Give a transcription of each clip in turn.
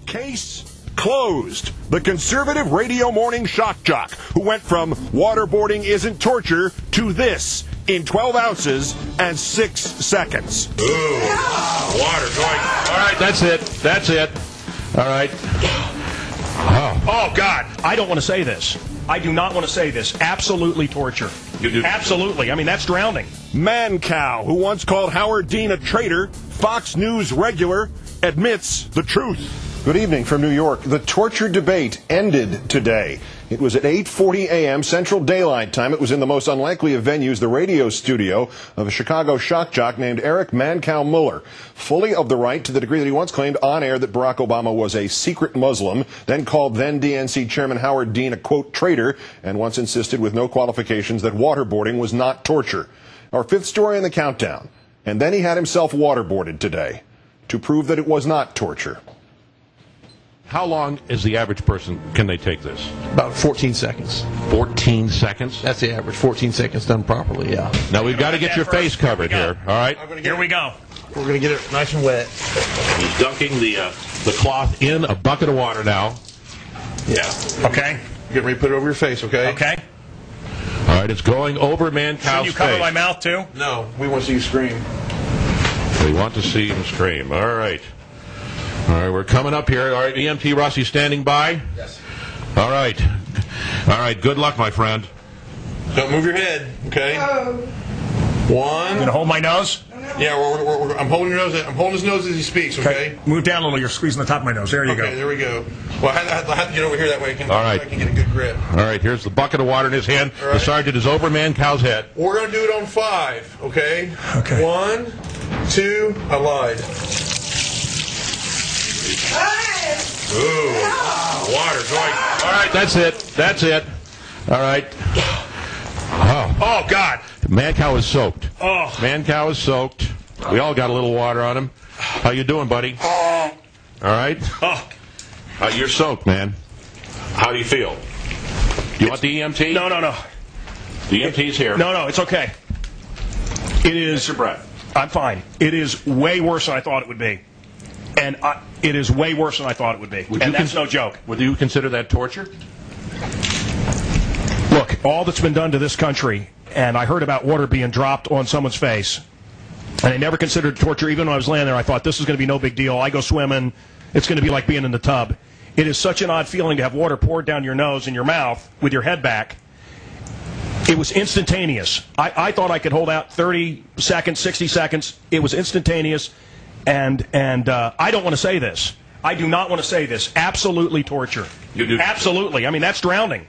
Case closed. The conservative radio morning shock jock who went from waterboarding isn't torture to this in 12 ounces and 6 seconds. Ooh, water going. All right, that's it. That's it. All right. Oh, God. I don't want to say this. I do not want to say this. Absolutely torture. You do. Absolutely. I mean, that's drowning. Mancow, who once called Howard Dean a traitor, Fox News regular, admits the truth. Good evening from New York. The torture debate ended today. It was at 8:40 a.m. Central Daylight Time. It was in the most unlikely of venues, the radio studio of a Chicago shock jock named Eric Mancow Muller, fully of the right to the degree that he once claimed on air that Barack Obama was a secret Muslim, then called then DNC Chairman Howard Dean a, quote, traitor, and once insisted with no qualifications that waterboarding was not torture. Our fifth story in the countdown. And then he had himself waterboarded today to prove that it was not torture. How long is the average person, can they take this? About 14 seconds. 14 seconds? That's the average. 14 seconds done properly, yeah. Now, we've got to get your face covered here, all right? Here we go. We're going to get it nice and wet. He's dunking the cloth in a bucket of water now. Yeah. Okay. Get ready to put it over your face, okay? Okay. All right, it's going over Mancow's face. Should you cover my mouth, too? No, we want to see you scream. We want to see him scream. All right. All right, we're coming up here. All right, EMT Rossi standing by? Yes. All right. All right, good luck, my friend. Don't move your head, okay? One. You gonna hold my nose? Yeah, I'm holding your nose. I'm holding his nose as he speaks, okay? Move down a little. You're squeezing the top of my nose. There you go. Okay, there we go. Well, I have to get over here that way. I right. can get a good grip. All right, here's the bucket of water in his hand. All right. The sergeant is over Mancow's head. We're going to do it on 5, okay? Okay. 1, 2, I lied. Ooh, water going. All right, that's it. That's it. All right. Oh, God. Mancow is soaked. Oh. Mancow is soaked. We all got a little water on him. How you doing, buddy? All right. Oh. You're soaked, man. How do you feel? You want the EMT? No. The EMT's here. No, it's okay. It is. Catch your breath. I'm fine. It is way worse than I thought it would be. And it is way worse than I thought it would be. And that's no joke. Would you consider that torture? Look, all that's been done to this country, and I heard about water being dropped on someone's face, and I never considered torture. Even when I was laying there, I thought this is going to be no big deal. I go swimming. It's going to be like being in the tub. It is such an odd feeling to have water poured down your nose and your mouth with your head back. It was instantaneous. I thought I could hold out 30 seconds, 60 seconds. It was instantaneous. And I don't want to say this. I do not want to say this. Absolutely torture. You do? Absolutely. I mean, that's drowning.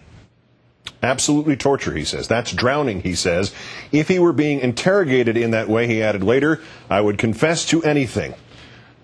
Absolutely torture, he says. That's drowning, he says. If he were being interrogated in that way, he added later, I would confess to anything.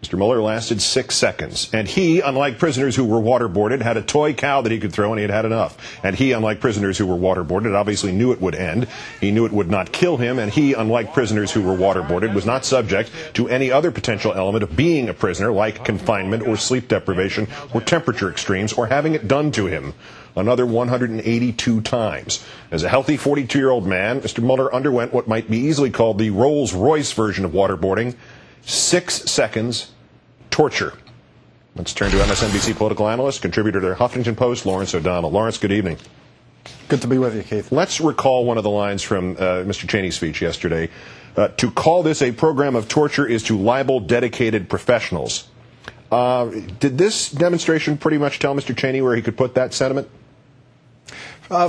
Mr. Muller lasted 6 seconds. And he, unlike prisoners who were waterboarded, had a toy cow that he could throw, and he had had enough. And he, unlike prisoners who were waterboarded, obviously knew it would end. He knew it would not kill him. And he, unlike prisoners who were waterboarded, was not subject to any other potential element of being a prisoner, like confinement or sleep deprivation or temperature extremes or having it done to him. Another 182 times. As a healthy 42-year-old man, Mr. Muller underwent what might be easily called the Rolls-Royce version of waterboarding. 6 seconds torture. Let's turn to MSNBC political analyst, contributor to the Huffington Post, Lawrence O'Donnell. Lawrence, good evening. Good to be with you, Keith. Let's recall one of the lines from Mr. Cheney's speech yesterday. To call this a program of torture is to libel dedicated professionals. Did this demonstration pretty much tell Mr. Cheney where he could put that sentiment?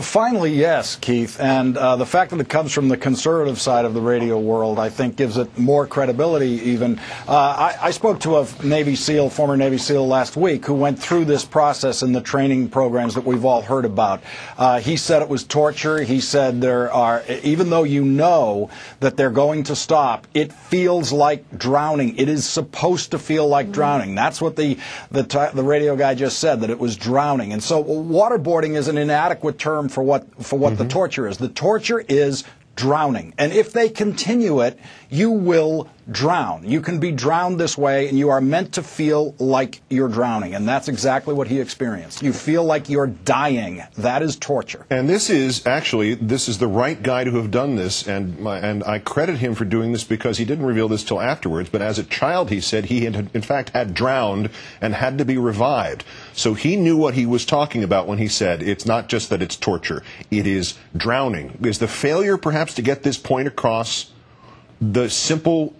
Finally, yes, Keith. And the fact that it comes from the conservative side of the radio world, I think, gives it more credibility even. I spoke to a Navy SEAL, former Navy SEAL last week, who went through this process in the training programs that we've all heard about. He said it was torture. He said there are, even though you know that they're going to stop, it feels like drowning. It is supposed to feel like drowning. That's what the radio guy just said, that it was drowning. And so waterboarding is an inadequate term for what the torture is. The torture is drowning. And if they continue it, you will drown. You can be drowned this way, and you are meant to feel like you're drowning, and that's exactly what he experienced. You feel like you're dying. That is torture. And this is the right guy to have done this, and I credit him for doing this because he didn't reveal this till afterwards, but as a child he said he had, in fact, had drowned and had to be revived. So he knew what he was talking about when he said it's not just that it's torture, it is drowning. Is the failure perhaps to get this point across the simple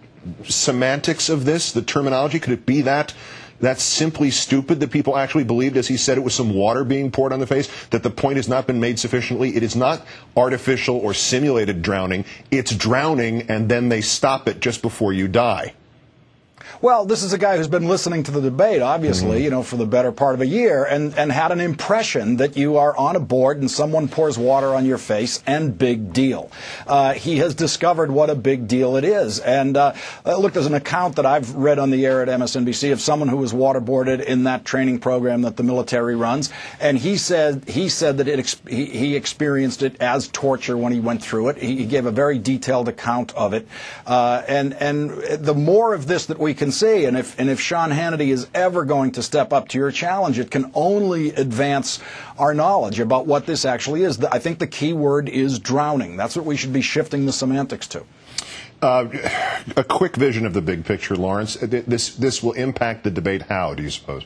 semantics of this, the terminology? Could it be that that's simply stupid, that people actually believed, as he said, it was some water being poured on the face, that the point has not been made sufficiently? It is not artificial or simulated drowning. It's drowning, and then they stop it just before you die. Well, this is a guy who's been listening to the debate, obviously, for the better part of a year, and had an impression that you are on a board and someone pours water on your face, and big deal. He has discovered what a big deal it is. And look, there's an account that I've read on the air at MSNBC of someone who was waterboarded in that training program that the military runs, and he said that he experienced it as torture when he went through it. He gave a very detailed account of it. And the more of this that we can see, and if Sean Hannity is ever going to step up to your challenge, it can only advance our knowledge about what this actually is. I think the key word is drowning. That's what we should be shifting the semantics to. A quick vision of the big picture, Lawrence. This will impact the debate how, do you suppose?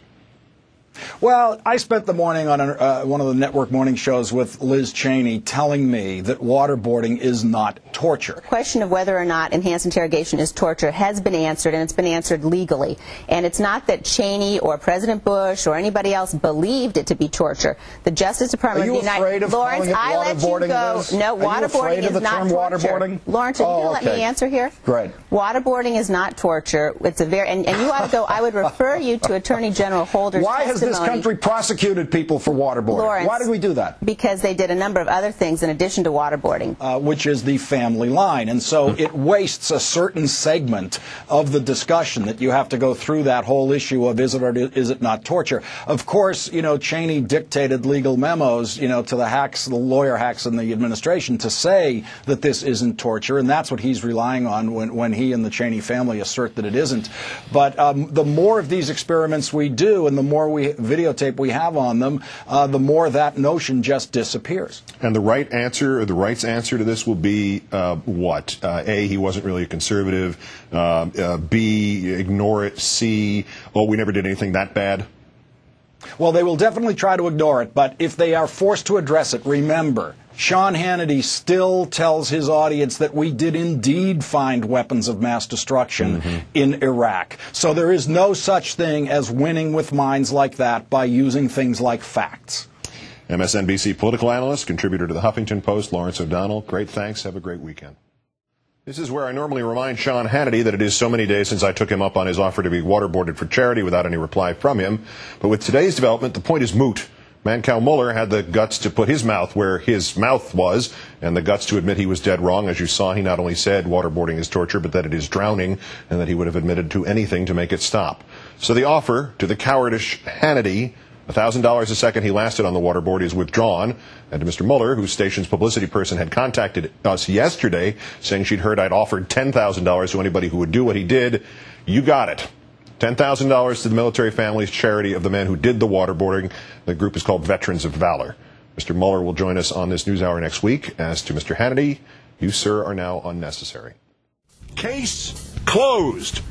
Well, I spent the morning on one of the network morning shows with Liz Cheney telling me that waterboarding is not torture. The question of whether or not enhanced interrogation is torture has been answered, and it's been answered legally. And it's not that Cheney or President Bush or anybody else believed it to be torture. The Justice Department of the United States. Lawrence, I let you go. No, waterboarding is not torture. Lawrence, are you going to let me answer here? Great. Waterboarding is not torture. It's a very and you ought to go. I would refer you to Attorney General Holder's testimony. Why has this country prosecuted people for waterboarding? Lawrence, why did we do that? Because they did a number of other things in addition to waterboarding. Which is the family line. And so it wastes a certain segment of the discussion that you have to go through that whole issue of is it or is it not torture. Of course, Cheney dictated legal memos, to the hacks, the lawyer hacks in the administration to say that this isn't torture, and that's what he's relying on when he and the Cheney family assert that it isn't. But the more of these experiments we do and the more videotape we have on them, the more that notion just disappears. And the right answer, or the right's answer to this will be what? A, he wasn't really a conservative. B, ignore it. C, oh, we never did anything that bad. Well, they will definitely try to ignore it, but if they are forced to address it, remember, Sean Hannity still tells his audience that we did indeed find weapons of mass destruction in Iraq. So there is no such thing as winning with minds like that by using things like facts. MSNBC political analyst, contributor to the Huffington Post, Lawrence O'Donnell. Great thanks. Have a great weekend. This is where I normally remind Sean Hannity that it is so many days since I took him up on his offer to be waterboarded for charity without any reply from him. But with today's development, the point is moot. Mancow Mueller had the guts to put his mouth where his mouth was, and the guts to admit he was dead wrong. As you saw, he not only said waterboarding is torture, but that it is drowning, and that he would have admitted to anything to make it stop. So the offer to the cowardish Hannity, $1,000 a second he lasted on the waterboard, is withdrawn. And to Mr. Mueller, whose station's publicity person had contacted us yesterday, saying she'd heard I'd offered $10,000 to anybody who would do what he did, you got it. $10,000 to the military family's charity of the men who did the waterboarding. The group is called Veterans of Valor. Mr. Mueller will join us on this NewsHour next week. As to Mr. Hannity, you, sir, are now unnecessary. Case closed.